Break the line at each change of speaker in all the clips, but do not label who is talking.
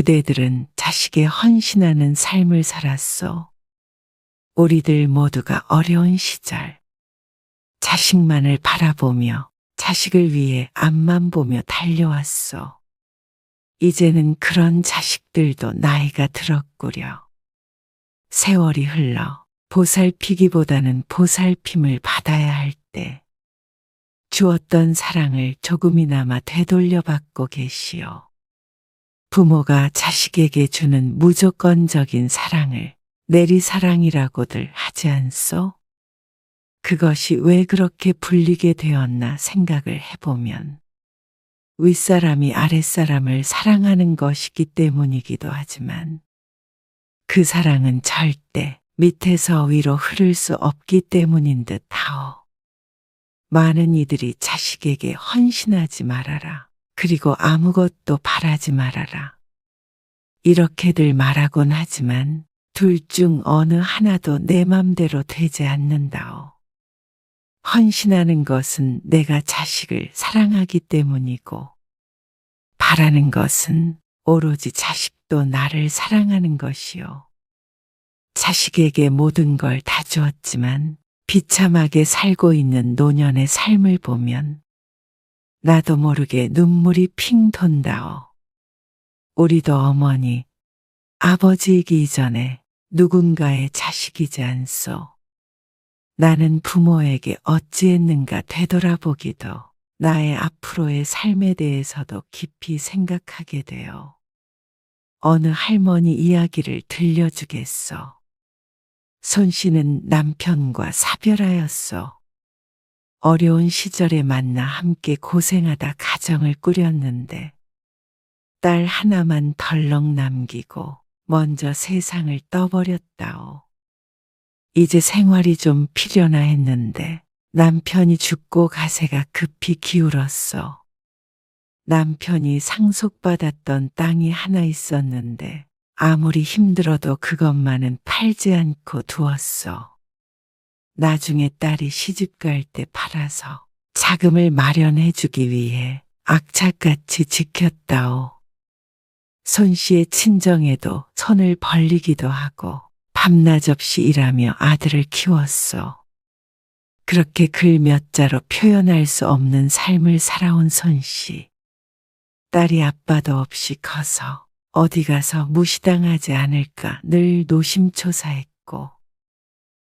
그대들은 자식에 헌신하는 삶을 살았소. 우리들 모두가 어려운 시절 자식만을 바라보며 자식을 위해 앞만 보며 달려왔소. 이제는 그런 자식들도 나이가 들었구려. 세월이 흘러 보살피기보다는 보살핌을 받아야 할 때 주었던 사랑을 조금이나마 되돌려받고 계시오. 부모가 자식에게 주는 무조건적인 사랑을 내리사랑이라고들 하지 않소? 그것이 왜 그렇게 불리게 되었나 생각을 해보면 윗사람이 아랫사람을 사랑하는 것이기 때문이기도 하지만 그 사랑은 절대 밑에서 위로 흐를 수 없기 때문인 듯하오. 많은 이들이 자식에게 헌신하지 말아라. 그리고 아무것도 바라지 말아라. 이렇게들 말하곤 하지만 둘 중 어느 하나도 내 맘대로 되지 않는다오. 헌신하는 것은 내가 자식을 사랑하기 때문이고 바라는 것은 오로지 자식도 나를 사랑하는 것이오. 자식에게 모든 걸 다 주었지만 비참하게 살고 있는 노년의 삶을 보면 나도 모르게 눈물이 핑 돈다오. 우리도 어머니, 아버지이기 이전에 누군가의 자식이지 않소. 나는 부모에게 어찌했는가 되돌아보기도 나의 앞으로의 삶에 대해서도 깊이 생각하게 되어 어느 할머니 이야기를 들려주겠소. 손 씨는 남편과 사별하였소. 어려운 시절에 만나 함께 고생하다 가정을 꾸렸는데 딸 하나만 덜렁 남기고 먼저 세상을 떠버렸다오. 이제 생활이 좀 필요나 했는데 남편이 죽고 가세가 급히 기울었어. 남편이 상속받았던 땅이 하나 있었는데 아무리 힘들어도 그것만은 팔지 않고 두었어. 나중에 딸이 시집갈 때 팔아서 자금을 마련해 주기 위해 악착같이 지켰다오. 손 씨의 친정에도 손을 벌리기도 하고 밤낮 없이 일하며 아들을 키웠소. 그렇게 글 몇 자로 표현할 수 없는 삶을 살아온 손 씨. 딸이 아빠도 없이 커서 어디 가서 무시당하지 않을까 늘 노심초사했고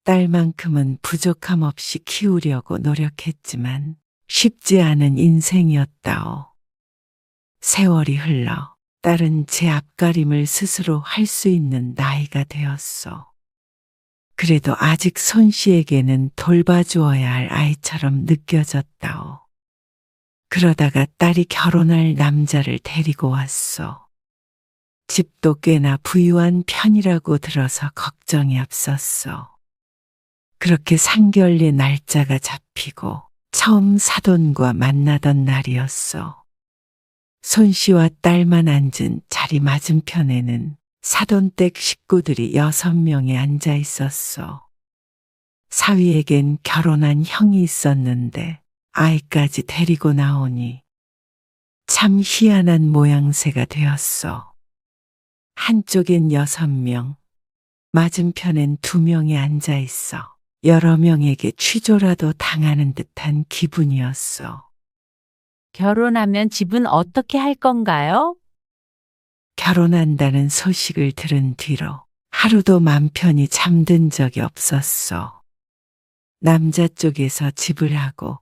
딸만큼은 부족함 없이 키우려고 노력했지만 쉽지 않은 인생이었다오. 세월이 흘러 딸은 제 앞가림을 스스로 할 수 있는 나이가 되었소. 그래도 아직 손 씨에게는 돌봐주어야 할 아이처럼 느껴졌다오. 그러다가 딸이 결혼할 남자를 데리고 왔소. 집도 꽤나 부유한 편이라고 들어서 걱정이 앞섰소. 그렇게 상견례 날짜가 잡히고 처음 사돈과 만나던 날이었소. 손 씨와 딸만 앉은 자리 맞은편에는 사돈댁 식구들이 6명이 앉아 있었소. 사위에겐 결혼한 형이 있었는데 아이까지 데리고 나오니 참 희한한 모양새가 되었소. 한쪽엔 6명, 맞은편엔 2명이 앉아 있어 여러 명에게 취조라도 당하는 듯한 기분이었소.
결혼하면 집은 어떻게 할 건가요?
결혼한다는 소식을 들은 뒤로 하루도 맘 편히 잠든 적이 없었소. 남자 쪽에서 집을 하고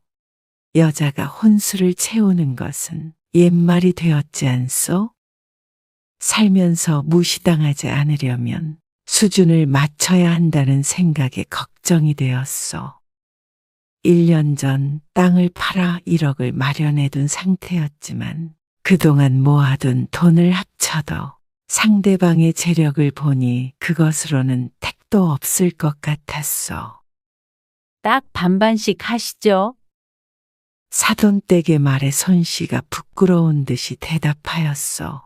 여자가 혼수를 채우는 것은 옛말이 되었지 않소? 살면서 무시당하지 않으려면 수준을 맞춰야 한다는 생각에 걱정이 되었소. 1년 전 땅을 팔아 1억을 마련해둔 상태였지만 그동안 모아둔 돈을 합쳐도 상대방의 재력을 보니 그것으로는 택도 없을 것 같았소.
딱 반반씩 하시죠.
사돈댁의 말에 손 씨가 부끄러운 듯이 대답하였소.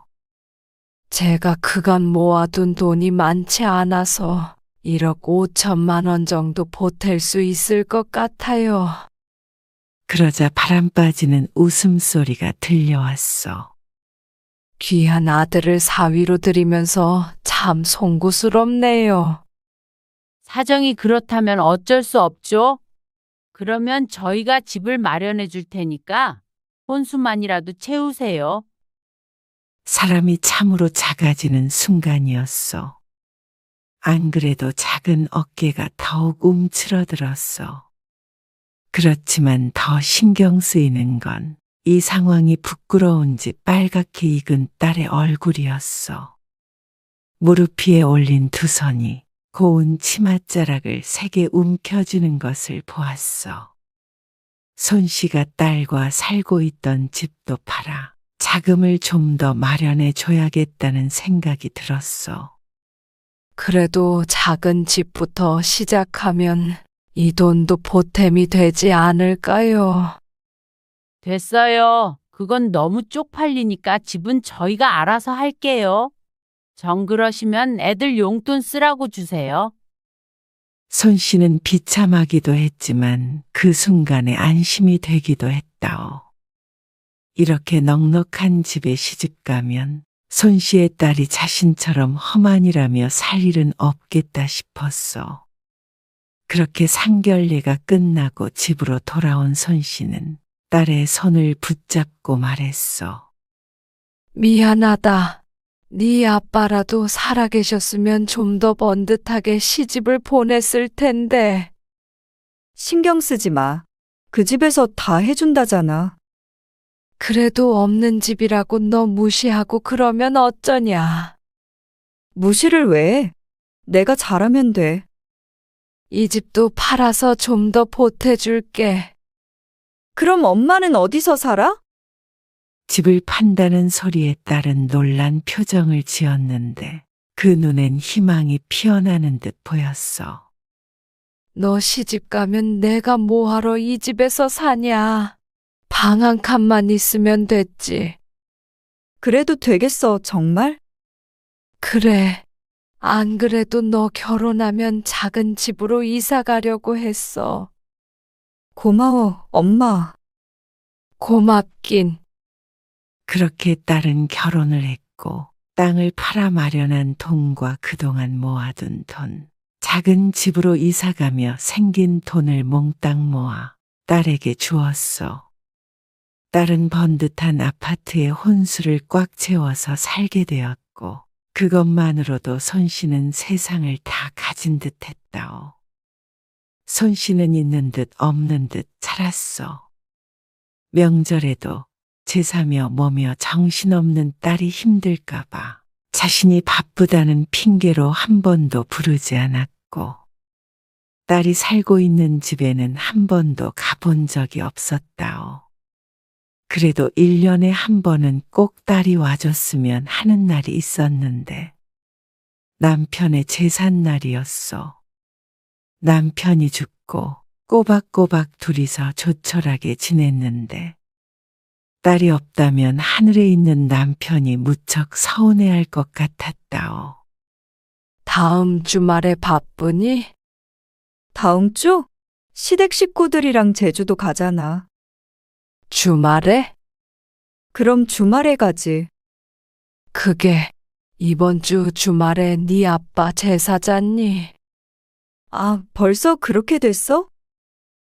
제가 그간 모아둔 돈이 많지 않아서 1억 5천만 원 정도 보탤 수 있을 것 같아요.
그러자 바람 빠지는 웃음소리가 들려왔소.
귀한 아들을 사위로 들이면서 참 송구스럽네요.
사정이 그렇다면 어쩔 수 없죠. 그러면 저희가 집을 마련해 줄 테니까 혼수만이라도 채우세요.
사람이 참으로 작아지는 순간이었어. 안 그래도 작은 어깨가 더욱 움츠러들었어. 그렇지만 더 신경 쓰이는 건 이 상황이 부끄러운지 빨갛게 익은 딸의 얼굴이었어. 무릎 위에 올린 두 손이 고운 치맛자락을 세게 움켜쥐는 것을 보았어. 손씨가 딸과 살고 있던 집도 팔아 자금을 좀 더 마련해 줘야겠다는 생각이 들었어.
그래도 작은 집부터 시작하면 이 돈도 보탬이 되지 않을까요?
됐어요. 그건 너무 쪽팔리니까 집은 저희가 알아서 할게요. 정 그러시면 애들 용돈 쓰라고 주세요.
손씨는 비참하기도 했지만 그 순간에 안심이 되기도 했다오. 이렇게 넉넉한 집에 시집가면 손씨의 딸이 자신처럼 험한이라며 살 일은 없겠다 싶었어. 그렇게 상견례가 끝나고 집으로 돌아온 손씨는 딸의 손을 붙잡고 말했어.
미안하다. 네 아빠라도 살아계셨으면 좀 더 번듯하게 시집을 보냈을 텐데.
신경 쓰지 마. 그 집에서 다 해준다잖아.
그래도 없는 집이라고 너 무시하고 그러면 어쩌냐.
무시를 왜 해? 내가 잘하면 돼.
이 집도 팔아서 좀 더 보태줄게.
그럼 엄마는 어디서 살아?
집을 판다는 소리에 딸은 놀란 표정을 지었는데 그 눈엔 희망이 피어나는 듯 보였어.
너 시집 가면 내가 뭐하러 이 집에서 사냐. 방 한 칸만 있으면 됐지.
그래도 되겠어, 정말?
그래. 안 그래도 너 결혼하면 작은 집으로 이사 가려고 했어.
고마워, 엄마.
고맙긴.
그렇게 딸은 결혼을 했고 땅을 팔아 마련한 돈과 그동안 모아둔 돈, 작은 집으로 이사가며 생긴 돈을 몽땅 모아 딸에게 주었어. 딸은 번듯한 아파트에 혼수를 꽉 채워서 살게 되었고 그것만으로도 손씨는 세상을 다 가진 듯 했다오. 손씨는 있는 듯 없는 듯 살았어. 명절에도 제사며 뭐며 정신없는 딸이 힘들까봐 자신이 바쁘다는 핑계로 한 번도 부르지 않았고 딸이 살고 있는 집에는 한 번도 가본 적이 없었다오. 그래도 1년에 한 번은 꼭 딸이 와줬으면 하는 날이 있었는데 남편의 제삿날이었어. 남편이 죽고 꼬박꼬박 둘이서 조촐하게 지냈는데 딸이 없다면 하늘에 있는 남편이 무척 서운해할 것 같았다오.
다음 주말에 바쁘니?
다음 주? 시댁 식구들이랑 제주도 가잖아.
주말에?
그럼 주말에 가지.
그게 이번 주 주말에 네 아빠 제사잖니?
아, 벌써 그렇게 됐어?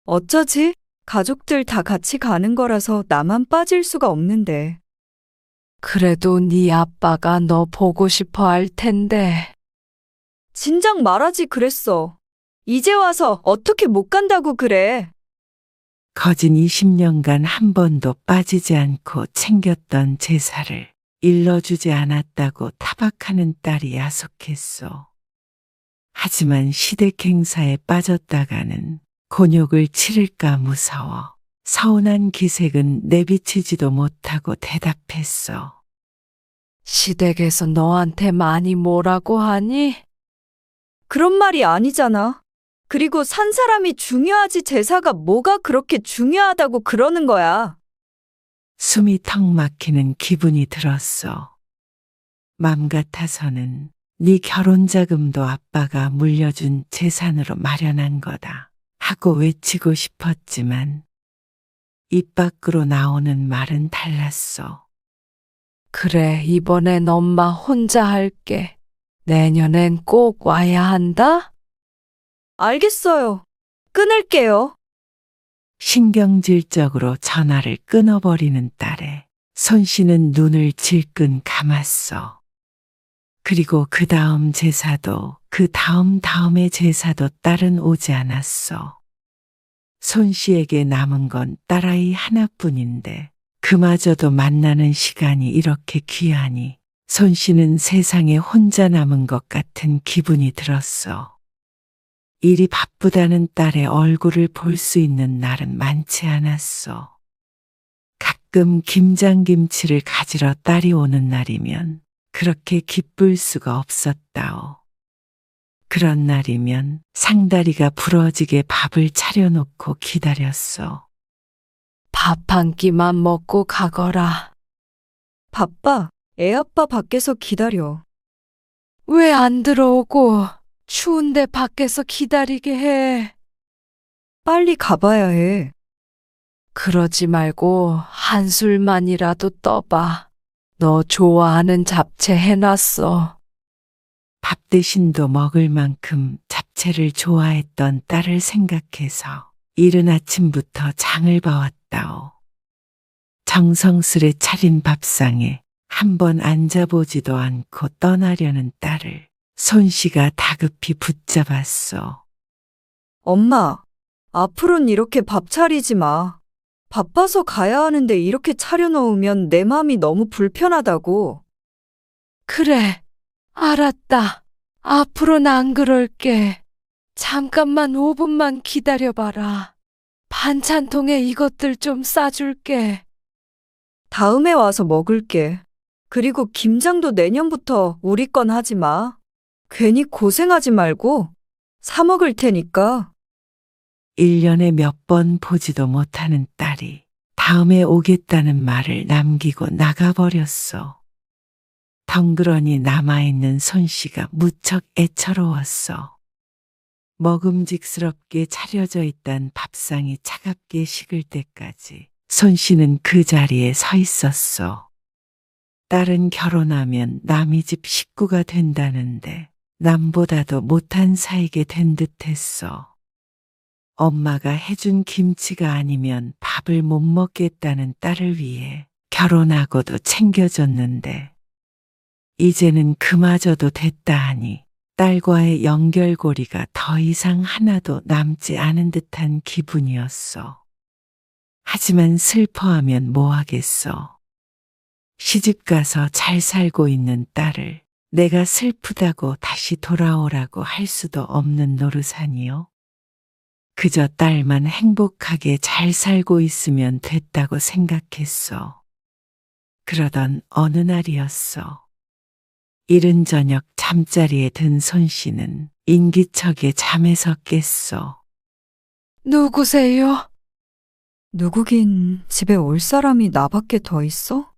어쩌지? 가족들 다 같이 가는 거라서 나만 빠질 수가 없는데.
그래도 네 아빠가 너 보고 싶어 할 텐데.
진작 말하지 그랬어. 이제 와서 어떻게 못 간다고 그래.
거진 20년간 한 번도 빠지지 않고 챙겼던 제사를 일러주지 않았다고 타박하는 딸이 야속했어. 하지만 시댁 행사에 빠졌다가는 곤욕을 치를까 무서워 서운한 기색은 내비치지도 못하고 대답했어.
시댁에서 너한테 많이 뭐라고 하니?
그런 말이 아니잖아. 그리고 산 사람이 중요하지 제사가 뭐가 그렇게 중요하다고 그러는 거야.
숨이 턱 막히는 기분이 들었어. 맘 같아서는 네 결혼 자금도 아빠가 물려준 재산으로 마련한 거다 하고 외치고 싶었지만 입 밖으로 나오는 말은 달랐어.
그래, 이번엔 엄마 혼자 할게. 내년엔 꼭 와야 한다?
알겠어요. 끊을게요.
신경질적으로 전화를 끊어버리는 딸에 손 씨는 눈을 질끈 감았어. 그리고 그 다음 제사도 그 다음의 제사도 딸은 오지 않았어. 손 씨에게 남은 건 딸아이 하나뿐인데 그마저도 만나는 시간이 이렇게 귀하니 손 씨는 세상에 혼자 남은 것 같은 기분이 들었어. 일이 바쁘다는 딸의 얼굴을 볼 수 있는 날은 많지 않았어. 가끔 김장김치를 가지러 딸이 오는 날이면 그렇게 기쁠 수가 없었다오. 그런 날이면 상다리가 부러지게 밥을 차려놓고 기다렸어.
밥 한 끼만 먹고 가거라.
바빠. 애아빠 밖에서 기다려.
왜 안 들어오고 추운데 밖에서 기다리게 해?
빨리 가봐야 해.
그러지 말고 한술만이라도 떠봐. 너 좋아하는 잡채 해놨어.
밥 대신도 먹을 만큼 잡채를 좋아했던 딸을 생각해서 이른 아침부터 장을 봐왔다오. 정성스레 차린 밥상에 한 번 앉아보지도 않고 떠나려는 딸을 손 씨가 다급히 붙잡았어.
엄마, 앞으론 이렇게 밥 차리지 마. 바빠서 가야 하는데 이렇게 차려놓으면 내 마음이 너무 불편하다고.
그래, 알았다. 앞으로는 안 그럴게. 잠깐만 5분만 기다려봐라. 반찬통에 이것들 좀 싸줄게.
다음에 와서 먹을게. 그리고 김장도 내년부터 우리 건 하지 마. 괜히 고생하지 말고 사 먹을 테니까.
1년에 몇 번 보지도 못하는 딸이 다음에 오겠다는 말을 남기고 나가버렸어. 덩그러니 남아있는 손 씨가 무척 애처로웠어. 먹음직스럽게 차려져 있던 밥상이 차갑게 식을 때까지 손 씨는 그 자리에 서 있었어. 딸은 결혼하면 남의 집 식구가 된다는데 남보다도 못한 사이게 된 듯했어. 엄마가 해준 김치가 아니면 밥을 못 먹겠다는 딸을 위해 결혼하고도 챙겨줬는데 이제는 그마저도 됐다 하니 딸과의 연결고리가 더 이상 하나도 남지 않은 듯한 기분이었어. 하지만 슬퍼하면 뭐하겠어. 시집가서 잘 살고 있는 딸을 내가 슬프다고 다시 돌아오라고 할 수도 없는 노릇하니요. 그저 딸만 행복하게 잘 살고 있으면 됐다고 생각했어. 그러던 어느 날이었어. 이른 저녁 잠자리에 든 손 씨는 인기척에 잠에서 깼어.
누구세요?
누구긴 집에 올 사람이 나밖에 더 있어?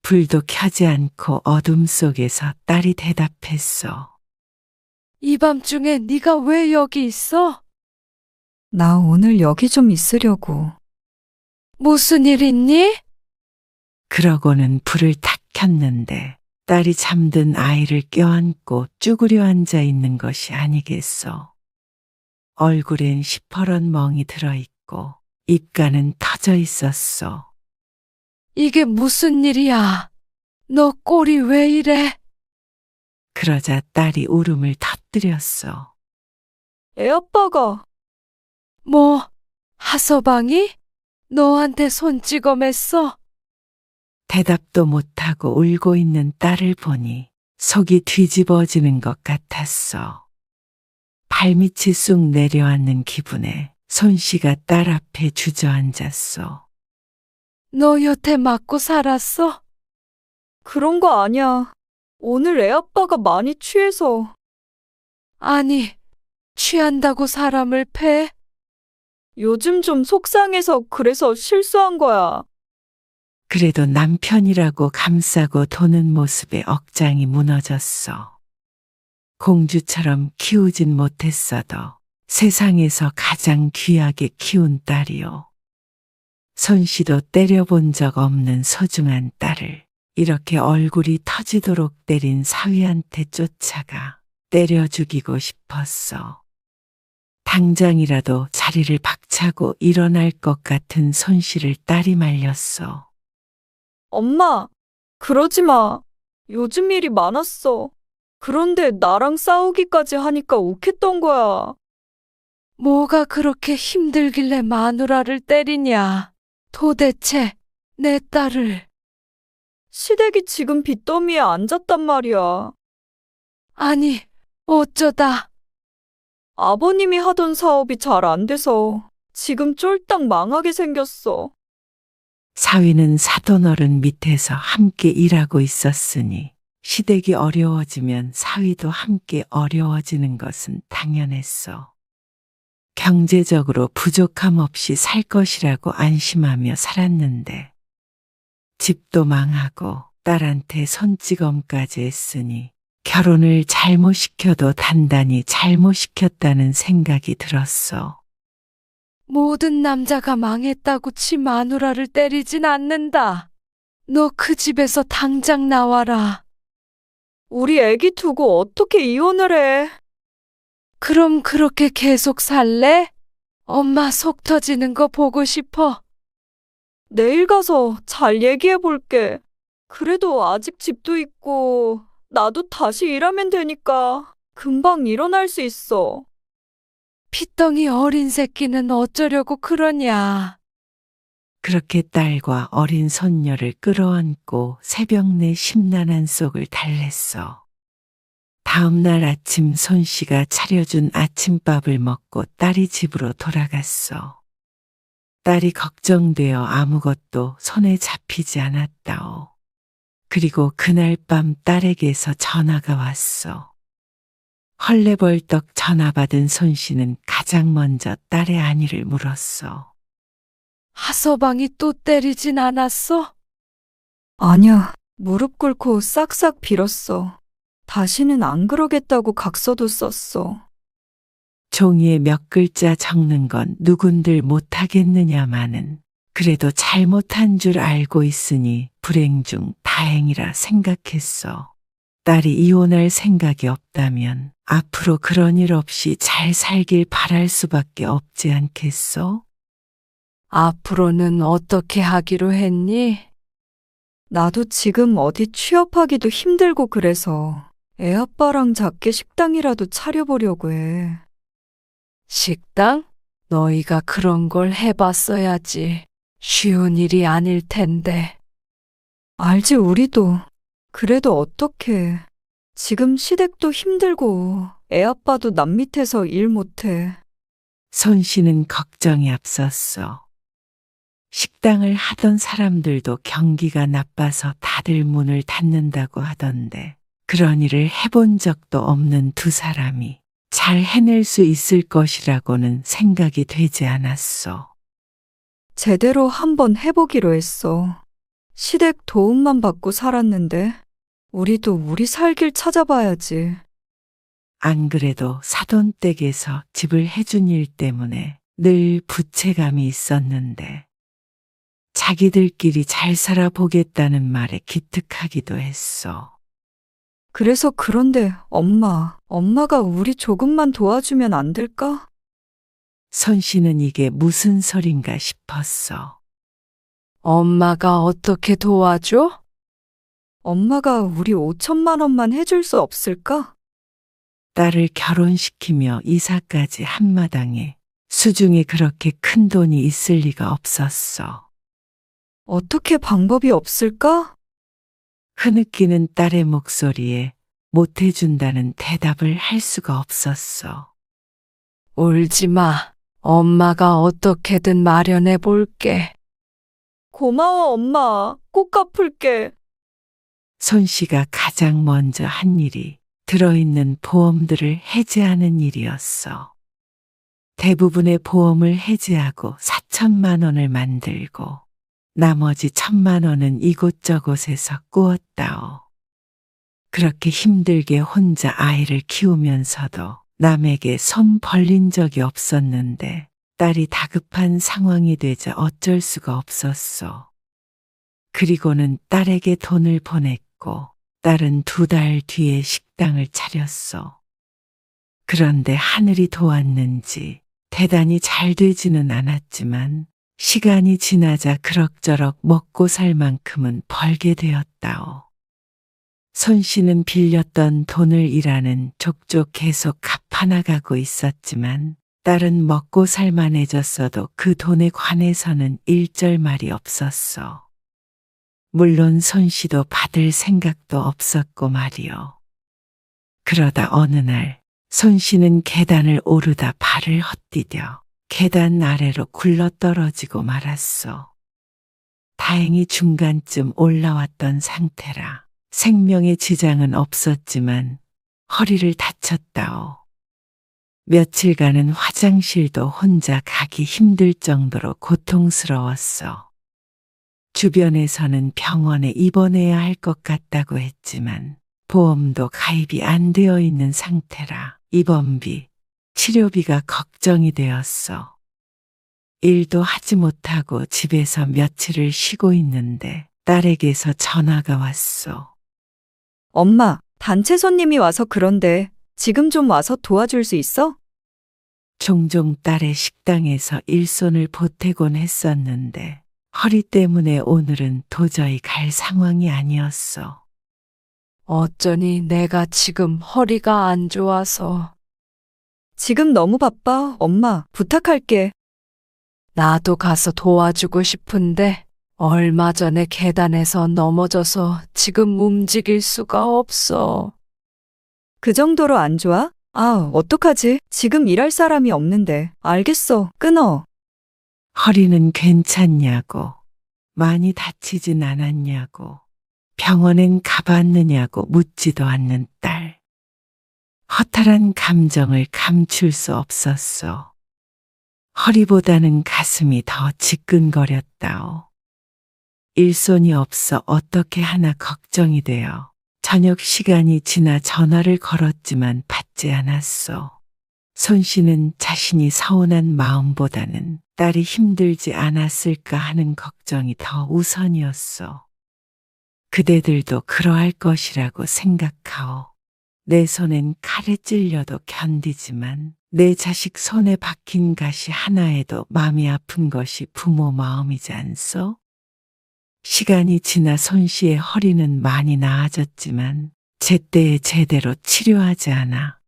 불도 켜지 않고 어둠 속에서 딸이 대답했어.
이 밤중에 네가 왜 여기 있어?
나 오늘 여기 좀 있으려고.
무슨 일 있니?
그러고는 불을 탁 켰는데 딸이 잠든 아이를 껴안고 쭈그려 앉아 있는 것이 아니겠어. 얼굴엔 시퍼런 멍이 들어있고 입가는 터져 있었어.
이게 무슨 일이야? 너 꼴이 왜 이래?
그러자 딸이 울음을 터뜨렸어.
애아빠가.
뭐, 하서방이? 너한테 손찌검 했어?
대답도 못하고 울고 있는 딸을 보니 속이 뒤집어지는 것 같았어. 발밑이 쑥 내려앉는 기분에 손 씨가 딸 앞에 주저앉았어.
너 여태 맞고 살았어?
그런 거 아니야. 오늘 애아빠가 많이 취해서.
아니, 취한다고 사람을 패?
요즘 좀 속상해서 그래서 실수한 거야.
그래도 남편이라고 감싸고 도는 모습에 억장이 무너졌어. 공주처럼 키우진 못했어도 세상에서 가장 귀하게 키운 딸이요. 손 씨도 때려본 적 없는 소중한 딸을 이렇게 얼굴이 터지도록 때린 사위한테 쫓아가 때려 죽이고 싶었어. 당장이라도 자리를 박차고 일어날 것 같은 손씨를 딸이 말렸어.
엄마, 그러지 마. 요즘 일이 많았어. 그런데 나랑 싸우기까지 하니까 욱했던 거야.
뭐가 그렇게 힘들길래 마누라를 때리냐? 도대체 내 딸을.
시댁이 지금 빚더미에 앉았단 말이야.
아니, 어쩌다.
아버님이 하던 사업이 잘 안 돼서 지금 쫄딱 망하게 생겼어.
사위는 사돈어른 밑에서 함께 일하고 있었으니 시댁이 어려워지면 사위도 함께 어려워지는 것은 당연했어. 경제적으로 부족함 없이 살 것이라고 안심하며 살았는데 집도 망하고 딸한테 손찌검까지 했으니 결혼을 잘못 시켜도 단단히 잘못 시켰다는 생각이 들었어.
모든 남자가 망했다고 지 마누라를 때리진 않는다. 너 그 집에서 당장 나와라.
우리 애기 두고 어떻게 이혼을 해?
그럼 그렇게 계속 살래? 엄마 속 터지는 거 보고 싶어.
내일 가서 잘 얘기해 볼게. 그래도 아직 집도 있고 나도 다시 일하면 되니까 금방 일어날 수 있어.
핏덩이 어린 새끼는 어쩌려고 그러냐.
그렇게 딸과 어린 손녀를 끌어안고 새벽 내 심란한 속을 달랬어. 다음 날 아침 손씨가 차려준 아침밥을 먹고 딸이 집으로 돌아갔어. 딸이 걱정되어 아무것도 손에 잡히지 않았다오. 그리고 그날 밤 딸에게서 전화가 왔어. 헐레벌떡 전화 받은 손씨는 가장 먼저 딸의 안위를 물었어.
하서방이 또 때리진 않았어?
아니야. 무릎 꿇고 싹싹 빌었어. 다시는 안 그러겠다고 각서도 썼어.
종이에 몇 글자 적는 건 누군들 못하겠느냐마는 그래도 잘못한 줄 알고 있으니 불행 중 다행이라 생각했어. 딸이 이혼할 생각이 없다면 앞으로 그런 일 없이 잘 살길 바랄 수밖에 없지 않겠어?
앞으로는 어떻게 하기로 했니?
나도 지금 어디 취업하기도 힘들고 그래서 애아빠랑 작게 식당이라도 차려보려고 해.
식당? 너희가 그런 걸 해봤어야지. 쉬운 일이 아닐 텐데.
알지, 우리도. 그래도 어떡해. 지금 시댁도 힘들고 애아빠도 남 밑에서 일 못해.
손씨는 걱정이 앞섰어. 식당을 하던 사람들도 경기가 나빠서 다들 문을 닫는다고 하던데 그런 일을 해본 적도 없는 두 사람이 잘 해낼 수 있을 것이라고는 생각이 되지 않았어.
제대로 한번 해보기로 했어. 시댁 도움만 받고 살았는데 우리도 우리 살 길 찾아봐야지.
안 그래도 사돈댁에서 집을 해준 일 때문에 늘 부채감이 있었는데 자기들끼리 잘 살아보겠다는 말에 기특하기도 했어.
그래서 그런데 엄마가 우리 조금만 도와주면 안 될까?
손씨는 이게 무슨 소린가 싶었어.
엄마가 어떻게 도와줘?
엄마가 우리 5천만 원만 해줄 수 없을까?
딸을 결혼시키며 이사까지 한마당에 수중에 그렇게 큰 돈이 있을 리가 없었어.
어떻게 방법이 없을까?
흐느끼는 딸의 목소리에 못해준다는 대답을 할 수가 없었어.
울지 마. 엄마가 어떻게든 마련해 볼게.
고마워, 엄마. 꼭 갚을게.
손씨가 가장 먼저 한 일이 들어있는 보험들을 해지하는 일이었어. 대부분의 보험을 해지하고 4천만 원을 만들고 나머지 1,000만 원은 이곳저곳에서 꾸었다오. 그렇게 힘들게 혼자 아이를 키우면서도 남에게 손 벌린 적이 없었는데 딸이 다급한 상황이 되자 어쩔 수가 없었어. 그리고는 딸에게 돈을 보냈고 딸은 2달 뒤에 식당을 차렸어. 그런데 하늘이 도왔는지 대단히 잘 되지는 않았지만 시간이 지나자 그럭저럭 먹고 살 만큼은 벌게 되었다오. 손 씨는 빌렸던 돈을 일하는 족족 계속 갚아나가고 있었지만 딸은 먹고 살만해졌어도 그 돈에 관해서는 일절 말이 없었어. 물론 손 씨도 받을 생각도 없었고 말이요. 그러다 어느 날 손 씨는 계단을 오르다 발을 헛디뎌 계단 아래로 굴러떨어지고 말았어. 다행히 중간쯤 올라왔던 상태라 생명에 지장은 없었지만 허리를 다쳤다오. 며칠간은 화장실도 혼자 가기 힘들 정도로 고통스러웠어. 주변에서는 병원에 입원해야 할 것 같다고 했지만 보험도 가입이 안 되어 있는 상태라 입원비, 치료비가 걱정이 되었어. 일도 하지 못하고 집에서 며칠을 쉬고 있는데 딸에게서 전화가 왔어.
엄마, 단체 손님이 와서 그런데 지금 좀 와서 도와줄 수 있어?
종종 딸의 식당에서 일손을 보태곤 했었는데 허리 때문에 오늘은 도저히 갈 상황이 아니었어.
어쩌니 내가 지금 허리가 안 좋아서.
지금 너무 바빠. 엄마, 부탁할게.
나도 가서 도와주고 싶은데 얼마 전에 계단에서 넘어져서 지금 움직일 수가 없어.
그 정도로 안 좋아? 아, 어떡하지? 지금 일할 사람이 없는데. 알겠어. 끊어.
허리는 괜찮냐고, 많이 다치진 않았냐고, 병원엔 가봤느냐고 묻지도 않는 딸. 허탈한 감정을 감출 수 없었어. 허리보다는 가슴이 더 지끈거렸다오. 일손이 없어 어떻게 하나 걱정이 되어 저녁 시간이 지나 전화를 걸었지만 받지 않았어. 손 씨는 자신이 서운한 마음보다는 딸이 힘들지 않았을까 하는 걱정이 더 우선이었어. 그대들도 그러할 것이라고 생각하오. 내 손엔 칼에 찔려도 견디지만 내 자식 손에 박힌 가시 하나에도 마음이 아픈 것이 부모 마음이지 않소? 시간이 지나 손 씨의 허리는 많이 나아졌지만 제때에 제대로 치료하지 않아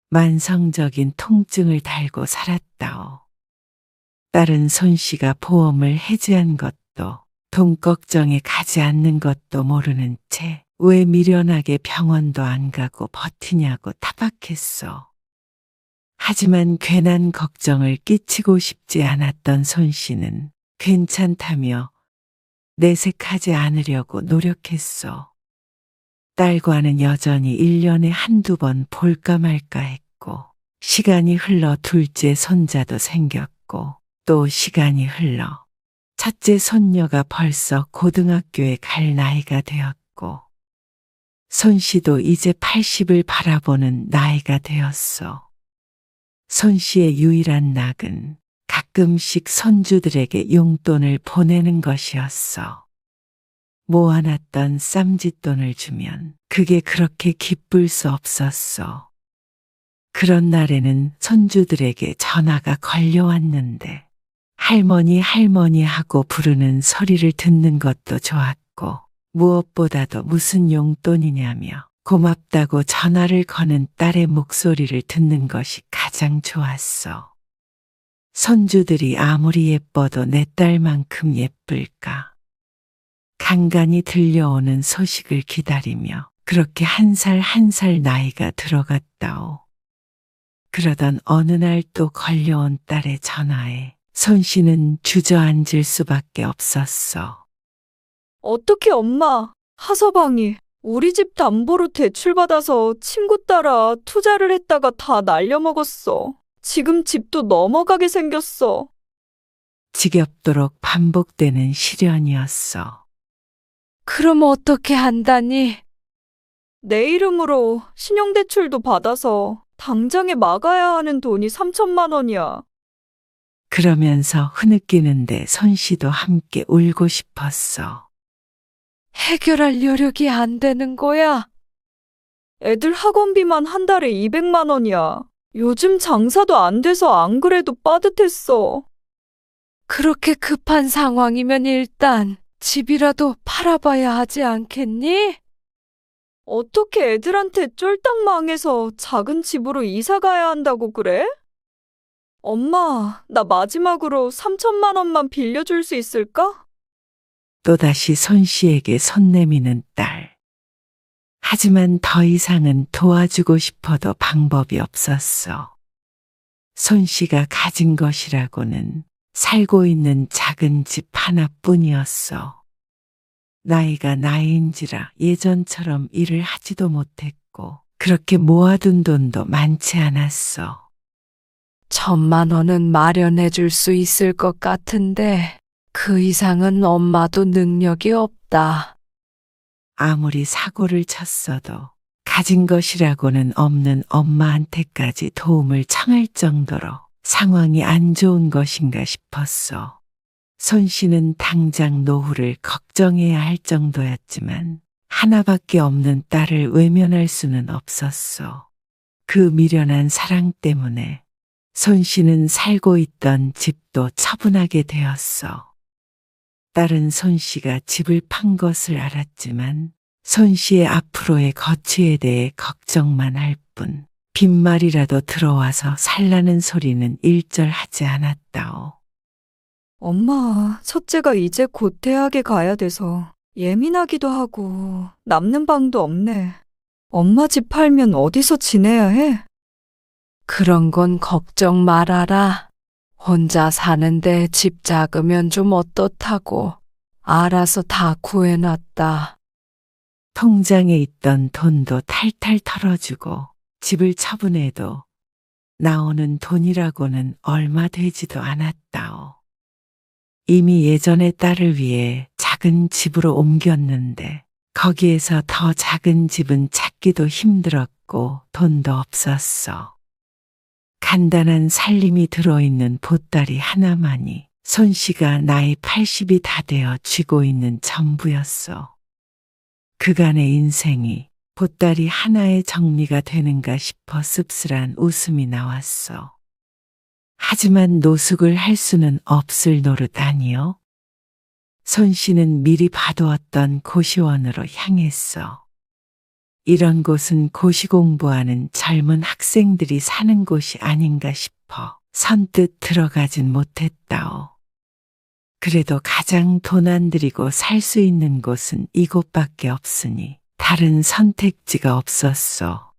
만성적인 통증을 달고 살았다오. 딸은 손 씨가 보험을 해지한 것도 돈 걱정에 가지 않는 것도 모르는 채 왜 미련하게 병원도 안 가고 버티냐고 타박했어. 하지만 괜한 걱정을 끼치고 싶지 않았던 손 씨는 괜찮다며 내색하지 않으려고 노력했어. 딸과는 여전히 1년에 한두 번 볼까 말까 했고, 시간이 흘러 둘째 손자도 생겼고, 또 시간이 흘러 첫째 손녀가 벌써 고등학교에 갈 나이가 되었고, 손 씨도 이제 80을 바라보는 나이가 되었어. 손 씨의 유일한 낙은 가끔씩 손주들에게 용돈을 보내는 것이었어. 모아놨던 쌈짓돈을 주면 그게 그렇게 기쁠 수 없었어. 그런 날에는 손주들에게 전화가 걸려왔는데 할머니 할머니 하고 부르는 소리를 듣는 것도 좋았고 무엇보다도 무슨 용돈이냐며 고맙다고 전화를 거는 딸의 목소리를 듣는 것이 가장 좋았어. 손주들이 아무리 예뻐도 내 딸만큼 예쁠까? 간간히 들려오는 소식을 기다리며 그렇게 한 살 한 살 나이가 들어갔다오. 그러던 어느 날 또 걸려온 딸의 전화에 손 씨는 주저앉을 수밖에 없었어.
어떻게 엄마? 하서방이 우리 집 담보로 대출받아서 친구 따라 투자를 했다가 다 날려먹었어. 지금 집도 넘어가게 생겼어.
지겹도록 반복되는 시련이었어.
그럼 어떻게 한다니?
내 이름으로 신용대출도 받아서 당장에 막아야 하는 돈이 3천만 원이야.
그러면서 흐느끼는데 손 씨도 함께 울고 싶었어.
해결할 여력이 안 되는 거야.
애들 학원비만 한 달에 200만 원이야. 요즘 장사도 안 돼서 안 그래도 빠듯했어.
그렇게 급한 상황이면 일단 집이라도 팔아봐야 하지 않겠니?
어떻게 애들한테 쫄딱 망해서 작은 집으로 이사 가야 한다고 그래? 엄마, 나 마지막으로 3천만 원만 빌려줄 수 있을까?
또다시 손 씨에게 손 내미는 딸. 하지만 더 이상은 도와주고 싶어도 방법이 없었어. 손 씨가 가진 것이라고는 살고 있는 작은 집 하나뿐이었어. 나이가 나이인지라 예전처럼 일을 하지도 못했고 그렇게 모아둔 돈도 많지 않았어.
1,000만 원은 마련해 줄 수 있을 것 같은데 그 이상은 엄마도 능력이 없다.
아무리 사고를 쳤어도 가진 것이라고는 없는 엄마한테까지 도움을 청할 정도로 상황이 안 좋은 것인가 싶었어. 손 씨는 당장 노후를 걱정해야 할 정도였지만 하나밖에 없는 딸을 외면할 수는 없었어. 그 미련한 사랑 때문에 손 씨는 살고 있던 집도 처분하게 되었어. 딸은 손 씨가 집을 판 것을 알았지만 손 씨의 앞으로의 거취에 대해 걱정만 할 뿐 빈말이라도 들어와서 살라는 소리는 일절하지 않았다오.
엄마, 첫째가 이제 곧 대학에 가야 돼서 예민하기도 하고 남는 방도 없네. 엄마 집 팔면 어디서 지내야 해?
그런 건 걱정 말아라. 혼자 사는데 집 작으면 좀 어떻다고. 알아서 다 구해놨다.
통장에 있던 돈도 탈탈 털어주고 집을 처분해도 나오는 돈이라고는 얼마 되지도 않았다오. 이미 예전에 딸을 위해 작은 집으로 옮겼는데 거기에서 더 작은 집은 찾기도 힘들었고 돈도 없었어. 간단한 살림이 들어있는 보따리 하나만이 손 씨가 나이 80이 다 되어 쥐고 있는 전부였어. 그간의 인생이 보따리 하나에 정리가 되는가 싶어 씁쓸한 웃음이 나왔어. 하지만 노숙을 할 수는 없을 노릇 아니요. 손 씨는 미리 봐두었던 고시원으로 향했어. 이런 곳은 고시 공부하는 젊은 학생들이 사는 곳이 아닌가 싶어 선뜻 들어가진 못했다오. 그래도 가장 돈 안 들이고 살 수 있는 곳은 이곳밖에 없으니 다른 선택지가 없었어.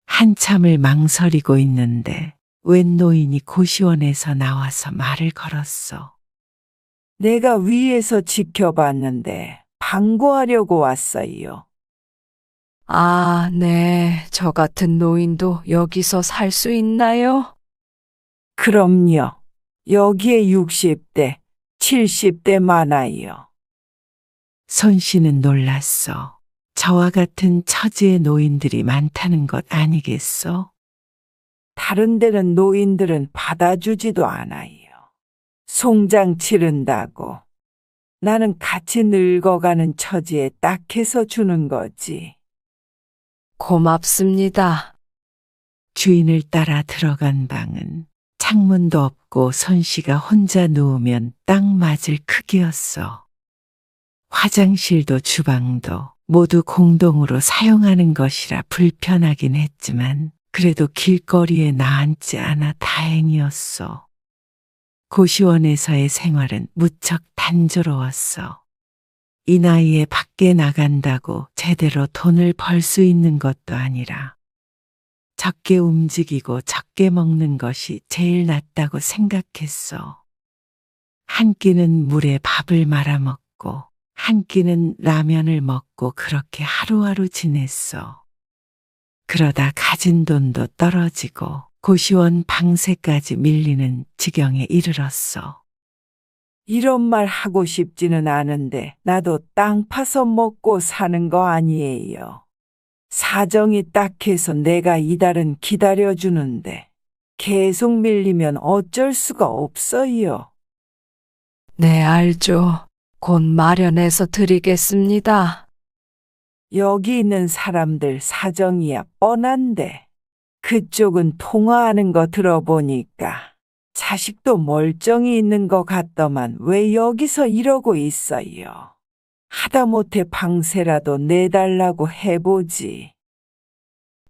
한참을 망설이고 있는데 웬 노인이 고시원에서 나와서 말을 걸었어.
내가 위에서 지켜봤는데 방구하려고 왔어요.
아, 네. 저 같은 노인도 여기서 살 수 있나요?
그럼요. 여기에 60대, 70대 많아요.
손 씨는 놀랐어. 저와 같은 처지의 노인들이 많다는 것 아니겠어?
다른 데는 노인들은 받아주지도 않아요. 송장 치른다고. 나는 같이 늙어가는 처지에 딱해서 주는 거지.
고맙습니다.
주인을 따라 들어간 방은 창문도 없고 손 씨가 혼자 누우면 딱 맞을 크기였어. 화장실도 주방도 모두 공동으로 사용하는 것이라 불편하긴 했지만 그래도 길거리에 나앉지 않아 다행이었어. 고시원에서의 생활은 무척 단조로웠어. 이 나이에 밖에 나간다고 제대로 돈을 벌 수 있는 것도 아니라 적게 움직이고 적게 먹는 것이 제일 낫다고 생각했어. 한 끼는 물에 밥을 말아 먹고 한 끼는 라면을 먹고 그렇게 하루하루 지냈어. 그러다 가진 돈도 떨어지고 고시원 방세까지 밀리는 지경에 이르렀어.
이런 말 하고 싶지는 않은데 나도 땅 파서 먹고 사는 거 아니에요. 사정이 딱해서 내가 이달은 기다려주는데 계속 밀리면 어쩔 수가 없어요.
네, 알죠. 곧 마련해서 드리겠습니다.
여기 있는 사람들 사정이야 뻔한데 그쪽은 통화하는 거 들어보니까 자식도 멀쩡히 있는 것 같더만 왜 여기서 이러고 있어요. 하다못해 방세라도 내달라고 해보지.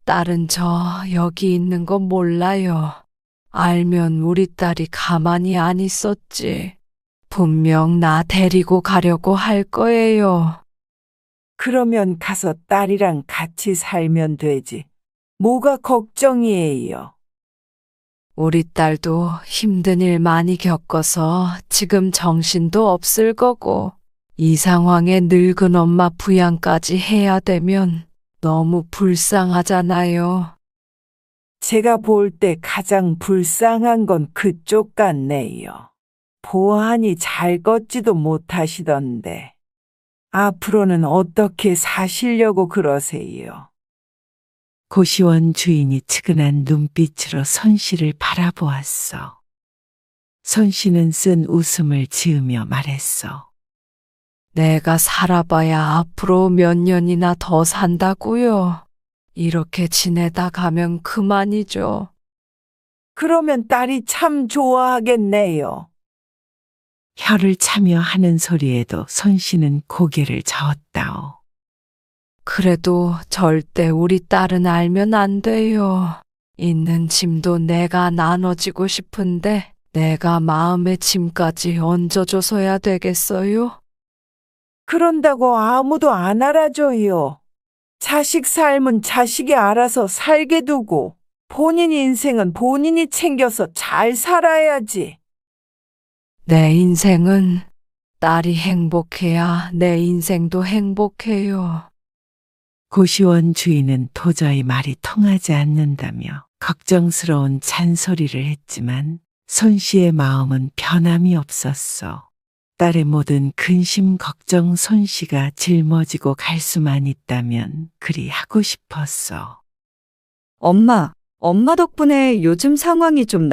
딸은 저 여기 있는 거 몰라요. 알면 우리 딸이 가만히 안 있었지. 분명 나 데리고 가려고 할 거예요.
그러면 가서 딸이랑 같이 살면 되지. 뭐가 걱정이에요.
우리 딸도 힘든 일 많이 겪어서 지금 정신도 없을 거고, 이 상황에 늙은 엄마 부양까지 해야 되면 너무 불쌍하잖아요.
제가 볼 때 가장 불쌍한 건 그쪽 같네요. 보아하니 잘 걷지도 못하시던데. 앞으로는 어떻게 사시려고 그러세요?
고시원 주인이 측은한 눈빛으로 손 씨를 바라보았어. 손 씨는 쓴 웃음을 지으며 말했어.
내가 살아봐야 앞으로 몇 년이나 더 산다고요. 이렇게 지내다 가면 그만이죠.
그러면 딸이 참 좋아하겠네요.
혀를 차며 하는 소리에도 손 씨는 고개를 저었다오.
그래도 절대 우리 딸은 알면 안 돼요. 있는 짐도 내가 나눠지고 싶은데 내가 마음의 짐까지 얹어줘서야 되겠어요?
그런다고 아무도 안 알아줘요. 자식 삶은 자식이 알아서 살게 두고 본인 인생은 본인이 챙겨서 잘 살아야지.
내 인생은 딸이 행복해야 내 인생도 행복해요.
고시원 주인은 도저히 말이 통하지 않는다며 걱정스러운 잔소리를 했지만 손 씨의 마음은 변함이 없었어. 딸의 모든 근심 걱정 손 씨가 짊어지고 갈 수만 있다면 그리 하고 싶었어.
엄마 덕분에 요즘 상황이 좀